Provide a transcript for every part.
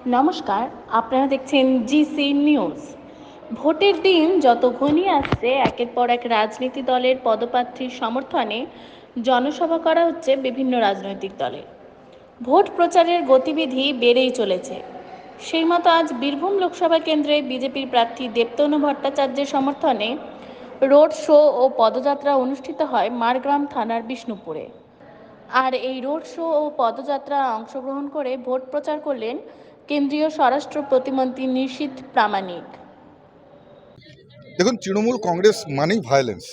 নমস্কার, আপনারা দেখছেন জিসি নিউজ। ভোটের দিন যত ঘনিয়ে আসছে, একের পর এক রাজনীতি দলের পদপ্রার্থীর সমর্থনে জনসভা করা হচ্ছে বিভিন্ন রাজনৈতিক দলে। ভোট প্রচারের গতিবিধি বেড়েই চলেছে। সেই মতো আজ বীরভূম লোকসভা কেন্দ্রে বিজেপির প্রার্থী দেবতনু ভট্টাচার্যের সমর্থনে রোড শো ও পদযাত্রা অনুষ্ঠিত হয় মারগ্রাম থানার বিষ্ণুপুরে। আর এই রোড শো ও পদযাত্রা অংশগ্রহণ করে ভোট প্রচার করলেন কেন্দ্রীয় স্বরাষ্ট্র প্রতিমন্ত্রী নিশীথ প্রামাণিক। দেখুন, তৃণমূল কংগ্রেস মানেই ভায়োলেন্স।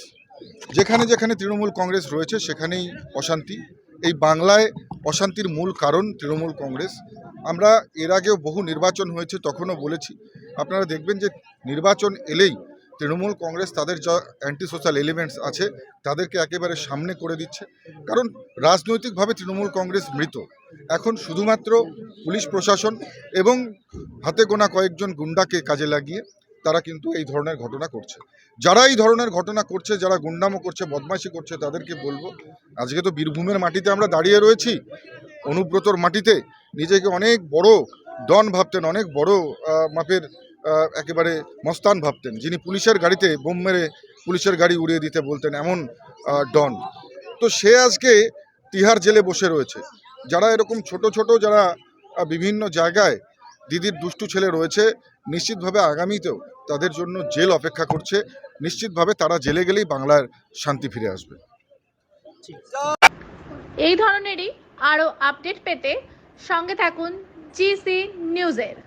যেখানে যেখানে তৃণমূল কংগ্রেস রয়েছে সেখানেই অশান্তি। এই বাংলায় অশান্তির মূল কারণ তৃণমূল কংগ্রেস। আমরা এর আগেও বহু নির্বাচন হয়েছে, তখনও বলেছি। আপনারা দেখবেন যে নির্বাচন এলেই তৃণমূল কংগ্রেস তাদের যা অ্যান্টি সোশ্যাল এলিমেন্টস আছে তাদেরকে একেবারে সামনে করে দিচ্ছে। কারণ রাজনৈতিকভাবে তৃণমূল কংগ্রেস মৃত। এখন শুধুমাত্র পুলিশ প্রশাসন এবং হাতে গোনা কয়েকজন গুন্ডাকে কাজে লাগিয়ে তারা কিন্তু এই ধরনের ঘটনা করছে। যারা এই ধরনের ঘটনা করছে, যারা গুন্ডামো করছে, বদমাইশি করছে, তাদেরকে বলবো, আজকে তো বীরভূমের মাটিতে আমরা দাঁড়িয়ে রয়েছি, অনুব্রতর মাটিতে। নিজেকে অনেক বড় ডন ভাবতেন, অনেক বড় মাপের একেবারে মস্তান ভাবতেন, যিনি পুলিশের গাড়িতে বোম মেরে পুলিশের গাড়ি উড়িয়ে দিতে বলতেন, এমন ডন। তো সে আজকে তিহার জেলে বসে রয়েছে। যারা এরকম ছোট ছোট যারা বিভিন্ন জায়গায় দিদির দুষ্টু ছেলে রয়েছে, নিশ্চিতভাবে আগামীতেও তাদের জন্য জেল অপেক্ষা করছে। নিশ্চিতভাবে তারা জেলে গেলেই বাংলার শান্তি ফিরে আসবে। এই ধরনেরই আরও আপডেট পেতে সঙ্গে থাকুন জিসি নিউজের।